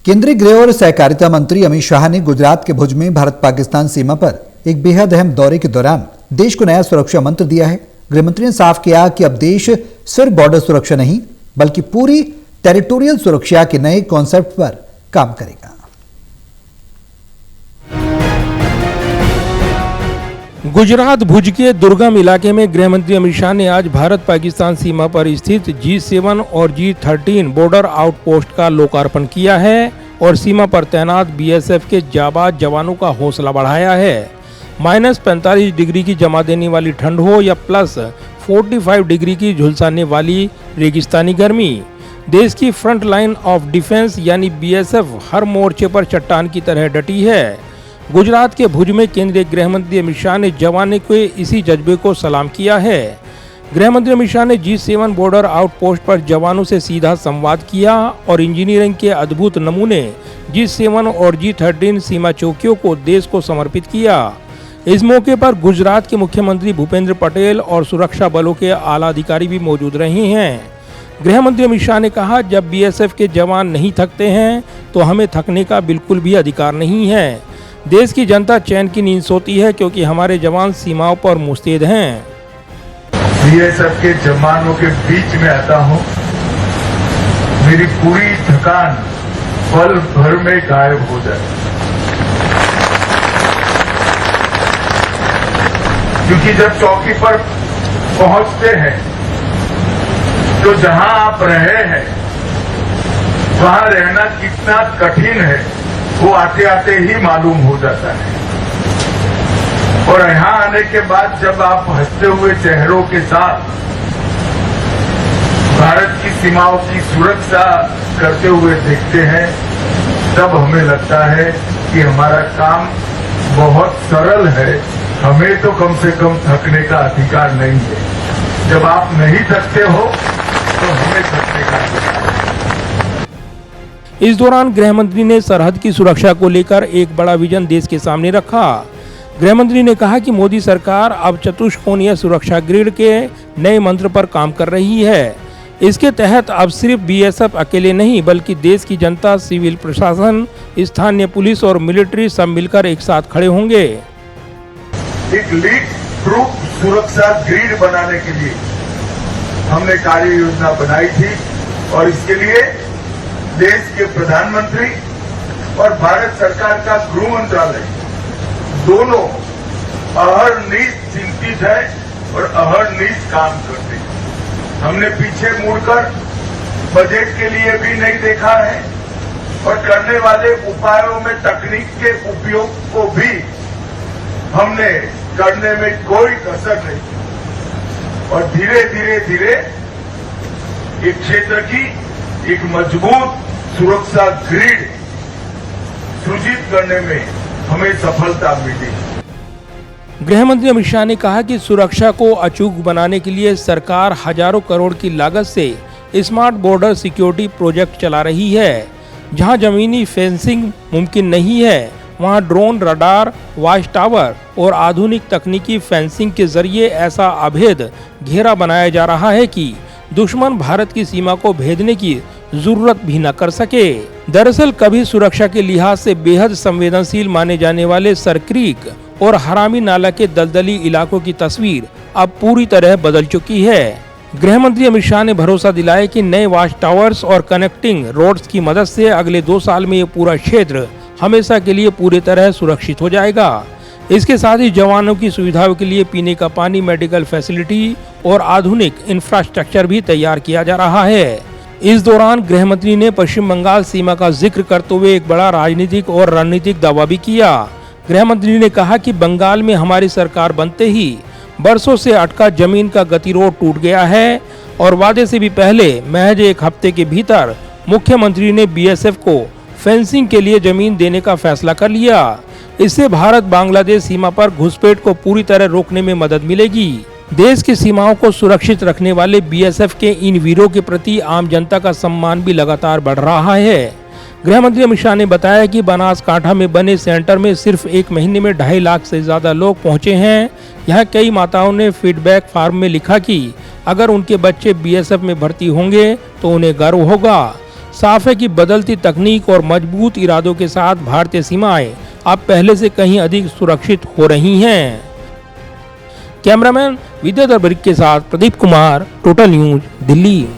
केंद्रीय गृह और सहकारिता मंत्री अमित शाह ने गुजरात के भुज में भारत पाकिस्तान सीमा पर एक बेहद अहम दौरे के दौरान देश को नया सुरक्षा मंत्र दिया है। गृह मंत्री ने साफ किया कि अब देश सिर्फ बॉर्डर सुरक्षा नहीं बल्कि पूरी टेरिटोरियल सुरक्षा के नए कॉन्सेप्ट पर काम करेगा। गुजरात भुज के दुर्गम इलाके में गृह मंत्री अमित शाह ने आज भारत पाकिस्तान सीमा पर स्थित G7 और G13 बॉर्डर आउटपोस्ट का लोकार्पण किया है और सीमा पर तैनात BSF के जाबाज जवानों का हौसला बढ़ाया है। -45 डिग्री की जमा देने वाली ठंड हो या +45 डिग्री की झुलसाने वाली रेगिस्तानी गर्मी, देश की फ्रंट लाइन ऑफ डिफेंस यानी BSF हर मोर्चे पर चट्टान की तरह डटी है। गुजरात के भुज में केंद्रीय गृह मंत्री अमित शाह ने जवानों के इसी जज्बे को सलाम किया है। गृह मंत्री अमित शाह ने G7 बॉर्डर आउटपोस्ट पर जवानों से सीधा संवाद किया और इंजीनियरिंग के अद्भुत नमूने G7 और G13 सीमा चौकियों को देश को समर्पित किया। इस मौके पर गुजरात के मुख्यमंत्री भूपेंद्र पटेल और सुरक्षा बलों के आला अधिकारी भी मौजूद रहे हैं। गृह मंत्री अमित शाह ने कहा, जब BSF के जवान नहीं थकते हैं तो हमें थकने का बिल्कुल भी अधिकार नहीं है। देश की जनता चैन की नींद सोती है क्योंकि हमारे जवान सीमाओं पर मुस्तैद हैं। BSF के जवानों के बीच में आता हूं, मेरी पूरी थकान पल भर में गायब हो जाए, क्योंकि जब चौकी पर पहुंचते हैं तो जहां आप रहे हैं वहां रहना कितना कठिन है वो आते आते ही मालूम हो जाता है। और यहां आने के बाद जब आप हंसते हुए चेहरों के साथ भारत की सीमाओं की सुरक्षा करते हुए देखते हैं तब हमें लगता है कि हमारा काम बहुत सरल है। हमें तो कम से कम थकने का अधिकार नहीं है। जब आप नहीं थकते हो तो हमें थकने का अधिकार। इस दौरान गृह मंत्री ने सरहद की सुरक्षा को लेकर एक बड़ा विजन देश के सामने रखा। गृह मंत्री ने कहा कि मोदी सरकार अब चतुष्कोणीय सुरक्षा ग्रिड के नए मंत्र पर काम कर रही है। इसके तहत अब सिर्फ BSF अकेले नहीं बल्कि देश की जनता, सिविल प्रशासन, स्थानीय पुलिस और मिलिट्री सब मिलकर एक साथ खड़े होंगे। एक लीड प्रूफ सुरक्षा ग्रिड बनाने के लिए हमने कार्य योजना बनाई थी और इसके लिए देश के प्रधानमंत्री और भारत सरकार का गृह मंत्रालय दोनों अहरनिश चिंतित है और अहरनिश काम करते हैं। हमने पीछे मुड़कर बजट के लिए भी नहीं देखा है और करने वाले उपायों में तकनीक के उपयोग को भी हमने करने में कोई कसर नहीं की और धीरे धीरे एक क्षेत्र की एक मजबूत सुरक्षा ग्रिड सृजित करने में हमें सफलता मिली। गृह मंत्री अमित शाह ने कहा कि सुरक्षा को अचूक बनाने के लिए सरकार हजारों करोड़ की लागत से स्मार्ट बॉर्डर सिक्योरिटी प्रोजेक्ट चला रही है। जहां जमीनी फेंसिंग मुमकिन नहीं है वहां ड्रोन, रडार, वॉच टावर और आधुनिक तकनीकी फेंसिंग के जरिए ऐसा अभेद घेरा बनाया जा रहा है कि दुश्मन भारत की सीमा को भेदने की जरूरत भी न कर सके। दरअसल कभी सुरक्षा के लिहाज से बेहद संवेदनशील माने जाने वाले सर क्रीक और हरामी नाला के दलदली इलाकों की तस्वीर अब पूरी तरह बदल चुकी है। गृह मंत्री अमित शाह ने भरोसा दिलाया कि नए वॉच टावर्स और कनेक्टिंग रोड्स की मदद से अगले 2 साल में ये पूरा क्षेत्र हमेशा के लिए पूरी तरह सुरक्षित हो जाएगा। इसके साथ ही जवानों की सुविधाओं के लिए पीने का पानी, मेडिकल फैसिलिटी और आधुनिक इंफ्रास्ट्रक्चर भी तैयार किया जा रहा है। इस दौरान गृह मंत्री ने पश्चिम बंगाल सीमा का जिक्र करते हुए एक बड़ा राजनीतिक और रणनीतिक दावा भी किया। गृह मंत्री ने कहा कि बंगाल में हमारी सरकार बनते ही बरसों से अटका जमीन का गतिरोध टूट गया है और वादे से भी पहले महज एक हफ्ते के भीतर मुख्यमंत्री ने BSF को फेंसिंग के लिए जमीन देने का फैसला कर लिया। इससे भारत बांग्लादेश सीमा पर घुसपैठ को पूरी तरह रोकने में मदद मिलेगी। देश की सीमाओं को सुरक्षित रखने वाले BSF के इन वीरों के प्रति आम जनता का सम्मान भी लगातार बढ़ रहा है। गृह मंत्री अमित शाह ने बताया कि बनासकांठा में बने सेंटर में सिर्फ 1 महीने में 2.5 लाख से ज्यादा लोग पहुंचे हैं। यहाँ कई माताओं ने फीडबैक फॉर्म में लिखा कि अगर उनके बच्चे BSF में भर्ती होंगे तो उन्हें गर्व होगा। साफ है कि बदलती तकनीक और मजबूत इरादों के साथ भारतीय सीमाएं अब पहले से कहीं अधिक सुरक्षित हो रही हैं। कैमरामैन विद्याधर बरिक के साथ प्रदीप कुमार, टोटल न्यूज, दिल्ली।